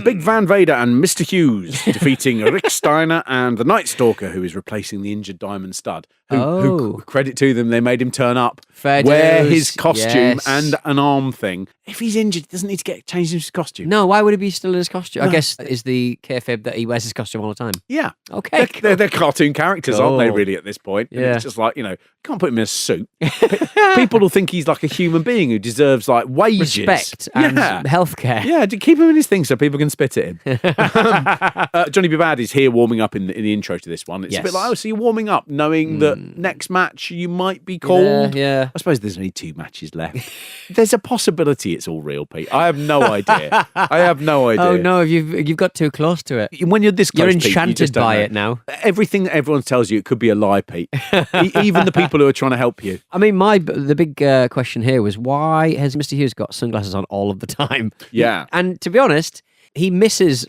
Big Van Vader and Mr. Hughes defeating Rick Steiner and the Night Stalker, who is replacing the injured Diamond Stud. Who credit to them, they made him turn up, wear his costume and an arm thing. If he's injured, he doesn't need to get changed into his costume. No, why would he be still in his costume? I guess is the kayfabe that he wears his costume all the time. Yeah. Okay. They're cartoon characters, aren't they, really, at this point? Yeah. And it's just like, can't put him in a suit. People will think he's like a human being who deserves like wages. Respect and healthcare. Yeah, keep him in his thing so people can spit at him. Johnny B. Bad is here warming up in the intro to this one. It's a bit like, so you're warming up knowing that next match you might be called. Yeah. I suppose there's only 2 matches left. There's a possibility it's all real, Pete. I have no idea. Oh no, you've got too close to it. When you're this close, you're enchanted Pete, you by it now. Everything that everyone tells you, it could be a lie, Pete. Even the people who are trying to help you. I mean, the big question here was, why has Mr. Hughes got sunglasses on all of the time? Yeah. And to be honest, he misses,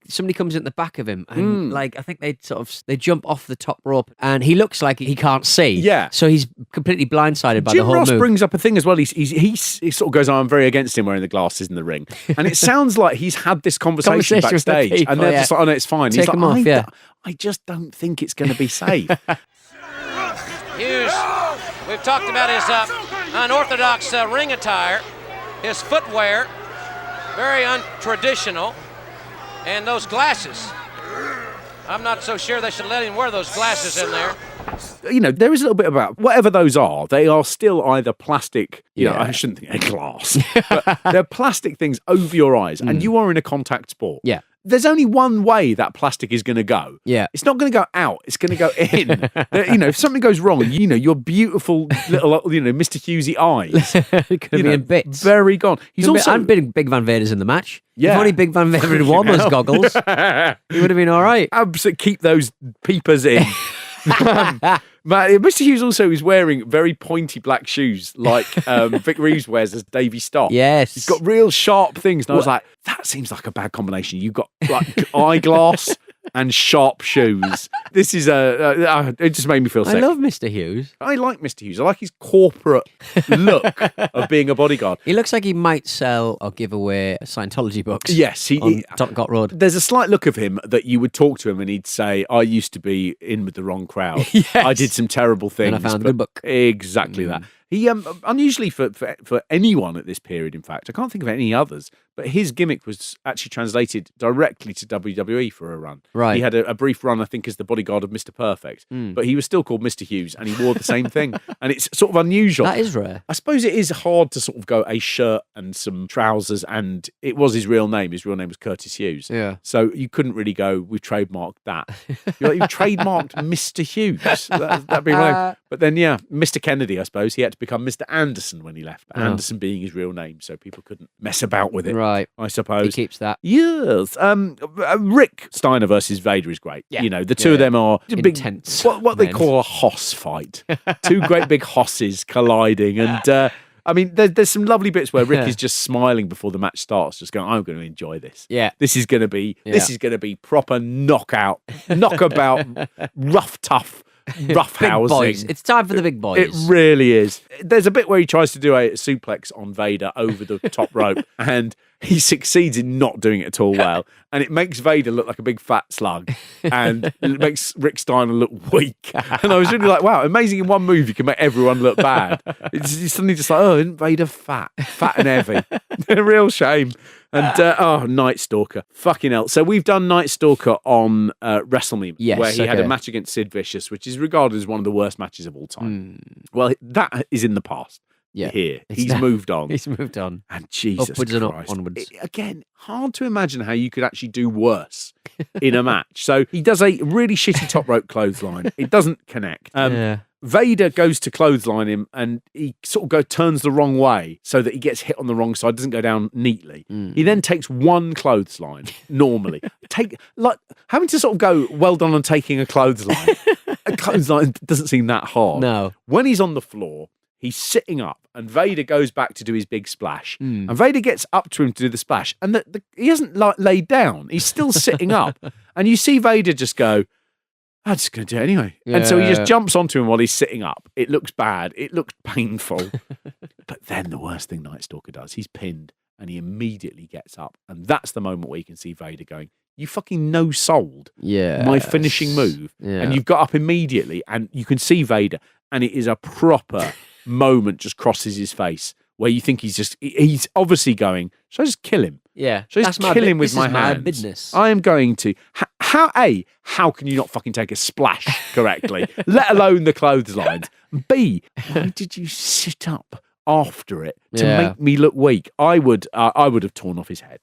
somebody comes in the back of him and I think they jump off the top rope and he looks like he can't see. Yeah. So he's completely blindsided by Jim the whole Ross move. brings up a thing as well. He sort of goes, I'm very against him wearing the glasses in the ring. And it sounds like he's had this conversation backstage people, and they're just like, oh no, it's fine. Take He's him like, off, I just don't think it's going to be safe. Hughes, we've talked about his unorthodox ring attire, his footwear, very untraditional, and those glasses. I'm not so sure they should let him wear those glasses in there. There is a little bit about whatever those are. They are still either plastic, I shouldn't think they're glass, but they're plastic things over your eyes, and you are in a contact sport. Yeah. There's only one way that plastic is going to go. Yeah. It's not going to go out. It's going to go in. If something goes wrong, your beautiful little, Mr. Hughesy eyes. It could be in bits. Very gone. He's also... And Big Van Vader's in the match. Yeah. If only Big Van Vader had worn those goggles, he would have been all right. Absolutely. Keep those peepers in. Mr. Hughes also is wearing very pointy black shoes like Vic Reeves wears as Davey Stock. Yes. He's got real sharp things. And I was like, that seems like a bad combination. You've got like eyeglass and sharp shoes. This is it just made me feel sick. I love Mr. Hughes. I like Mr. Hughes. I like his corporate look of being a bodyguard. He looks like he might sell or give away Scientology books. Yes, he Got Road. There's a slight look of him that you would talk to him and he'd say, I used to be in with the wrong crowd. Yes. I did some terrible things. And I found a good book. Exactly that. He unusually for anyone at this period, in fact, I can't think of any others, but his gimmick was actually translated directly to WWE for a run. Right. He had a brief run, I think, as the bodyguard of Mr. Perfect, but he was still called Mr. Hughes and he wore the same thing. And it's sort of unusual. That is rare. I suppose it is hard to sort of go a shirt and some trousers, and it was his real name. His real name was Curtis Hughes. Yeah. So you couldn't really go, we've trademarked that. You've trademarked Mr. Hughes. That'd be right. But then, Mr. Kennedy, I suppose, he had to become Mr. Anderson when he left. Anderson being his real name, so people couldn't mess about with it. Right. I suppose. He keeps that. Yes. Rick Steiner versus Vader is great. Yeah. The two of them are intense. What they call a hoss fight. Two great big hosses colliding. And there's some lovely bits where Rick is just smiling before the match starts, just going, I'm going to enjoy this. Yeah. This is going to be proper knockout, knockabout, tough housing. Boys. It's time for the big boys. It really is. There's a bit where he tries to do a suplex on Vader over the top rope and he succeeds in not doing it at all well. And it makes Vader look like a big fat slug and it makes Rick Steiner look weak. And I was really like, wow, amazing in one move you can make everyone look bad. It's suddenly just like, isn't Vader fat and heavy? A real shame. And Night Stalker, fucking hell. So we've done Night Stalker on WrestleMania, where he had a match against Sid Vicious, which is regarded as one of the worst matches of all time. Well, that is in the past. Yeah, he's moved on. He's moved on. And Jesus Upwards Christ. and onwards. Again, hard to imagine how you could actually do worse in a match. So he does a really shitty top rope clothesline. It doesn't connect. Vader goes to clothesline him and he sort of turns the wrong way so that he gets hit on the wrong side, doesn't go down neatly. He then takes one clothesline normally. Having to sort of go, well done on taking a clothesline. A clothesline doesn't seem that hard. No. When he's on the floor, he's sitting up and Vader goes back to do his big splash. And Vader gets up to him to do the splash and he hasn't laid down. He's still sitting up. And you see Vader just go, I'm just going to do it anyway. Yeah. And so he just jumps onto him while he's sitting up. It looks bad. It looks painful. But then the worst thing Night Stalker does, he's pinned and he immediately gets up. And that's the moment where you can see Vader going, you fucking no-sold my finishing move. Yeah. And you've got up immediately, and you can see Vader, and it is a proper moment just crosses his face where you think he's obviously going, should I just kill him? Yeah. Should I just kill him with my hands? Business. I am going to. How can you not fucking take a splash correctly, let alone the clotheslines? B, why did you sit up after it to make me look weak? I would have torn off his head.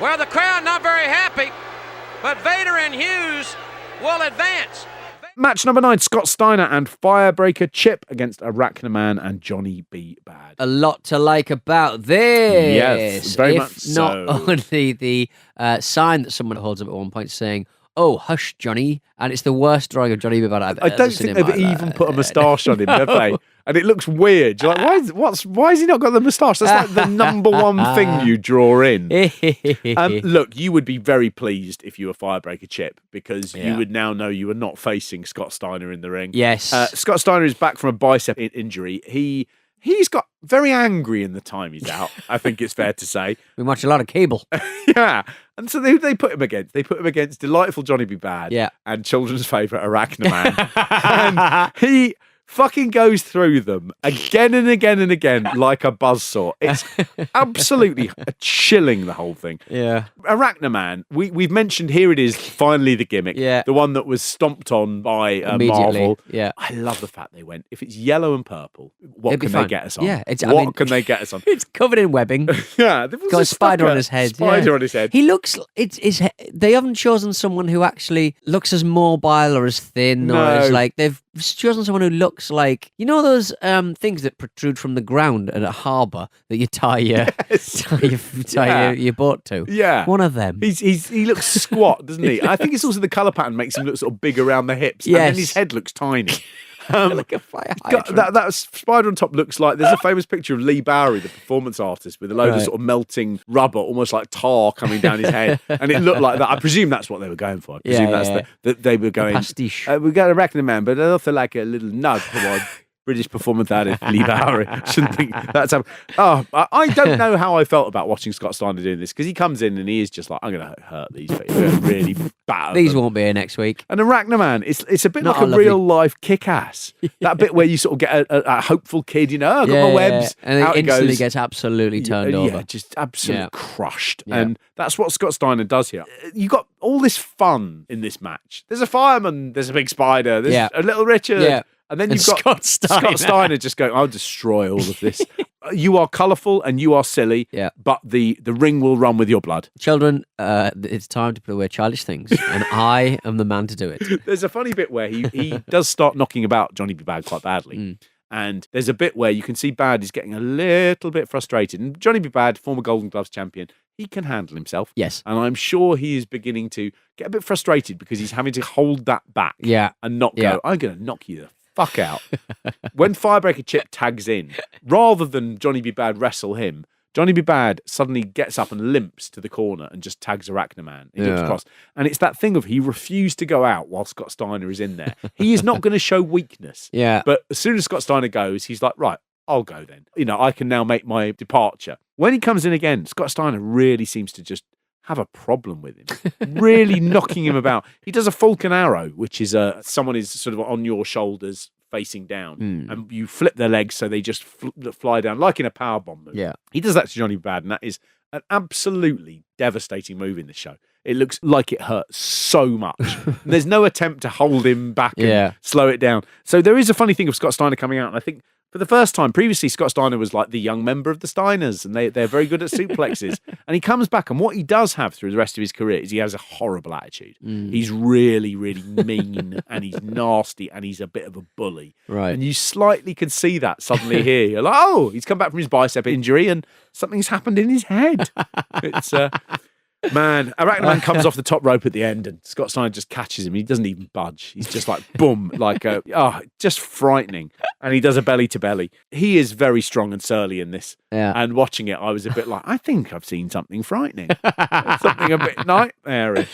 Well, the crowd not very happy, but Vader and Hughes will advance. Match number 9, Scott Steiner and Firebreaker Chip against Arachnaman and Johnny B. Bad. A lot to like about this. Yes, very much not so. only the sign that someone holds up at one point saying, "Oh, hush, Johnny," and it's the worst drawing of Johnny B. Bad I've I ever don't seen think in they've my even life. put a moustache on him, have they? And it looks weird. You're like, why has he not got the moustache? That's like the number one thing you draw in. Look, you would be very pleased if you were Firebreaker Chip, because you would now know you are not facing Scott Steiner in the ring. Yes. Scott Steiner is back from a bicep injury. He's got very angry in the time he's out, I think it's fair to say. We watch a lot of cable. Yeah. And so they put him against? They put him against delightful Johnny B. Bad and children's favourite Arachnaman. And he fucking goes through them again and again and again like a buzzsaw. It's absolutely chilling, the whole thing. Yeah. Arachnaman, we've mentioned, here it is, finally the gimmick. Yeah. The one that was stomped on by Immediately. Marvel. Yeah. I love the fact they went, if it's yellow and purple, what It'd be can they fine. get us on? Yeah, What can they get us on? It's covered in webbing. Yeah. There was Got a spider on his head. Spider on his head. He looks. They haven't chosen someone who actually looks as mobile or as thin or as like. They've chosen someone who looks like, you know, those things that protrude from the ground at a harbour that you tie your your boat to. Yeah. One of them. He looks squat, doesn't he? I think it's also the colour pattern makes him look sort of big around the hips. Yes. And then his head looks tiny. Like a fire hydrant. That spider on top looks like, there's a famous picture of Lee Bowery, the performance artist, with a load of sort of melting rubber, almost like tar coming down his head, and it looked like that. I presume that's what they were going for. I presume that they were going. Pastiche. We got a Arachnaman, but I also like a little nug toward British performance artist Lee Bowery. Shouldn't think that's happened. I don't know how I felt about watching Scott Steiner doing this, because he comes in and he is just like, I'm going to hurt these people. I'm going to really batter These them. won't be here next week. And Arachnaman, it's a bit Not like a lovely- real life kick-ass. That bit where you sort of get a hopeful kid, you know, I've got my webs. And out he it instantly goes. gets absolutely turned Yeah, over. just absolutely crushed. Yeah. And that's what Scott Steiner does here. You got all this fun in this match. There's a fireman, there's a big spider, there's a little Richard. Yeah. And then And you've got Scott Steiner just going, I'll destroy all of this. You are colourful and you are silly, but the ring will run with your blood. Children, it's time to put away childish things, and I am the man to do it. There's a funny bit where he does start knocking about Johnny B. Bad quite badly. And there's a bit where you can see Bad is getting a little bit frustrated. And Johnny B. Bad, former Golden Gloves champion, he can handle himself. Yes. And I'm sure he is beginning to get a bit frustrated because he's having to hold that back. Yeah. And not go, I'm going to knock you the fuck out. When Firebreaker Chip tags in, rather than Johnny B. Bad wrestle him, Johnny B. Bad suddenly gets up and limps to the corner and just tags Arachnaman. He jumps across. And it's that thing of he refused to go out while Scott Steiner is in there. He is not going to show weakness. Yeah. But as soon as Scott Steiner goes, he's like, right, I'll go then. You know, I can now make my departure. When he comes in again, Scott Steiner really seems to just have a problem with him, really knocking him about. He does a falcon arrow, which is someone is sort of on your shoulders facing down, and you flip their legs so they just fly down like in a powerbomb move. Yeah. He does that to Johnny Bad, and that is an absolutely devastating move in this show. It looks like it hurts so much. There's no attempt to hold him back and slow it down. So there is a funny thing of Scott Steiner coming out, and I think for the first time, previously Scott Steiner was like the young member of the Steiners, and they're very good at suplexes. And he comes back, and what he does have through the rest of his career is he has a horrible attitude. He's really, really mean, and he's nasty, and he's a bit of a bully. Right. And you slightly can see that suddenly here. You're like, oh, he's come back from his bicep injury, and something's happened in his head. It's man, Arachnaman comes off the top rope at the end, and Scott Steiner just catches him. He doesn't even budge. He's just like, boom, like, just frightening. And he does a belly to belly. He is very strong and surly in this. Yeah. And watching it, I was a bit like, I think I've seen something frightening. Something a bit nightmarish.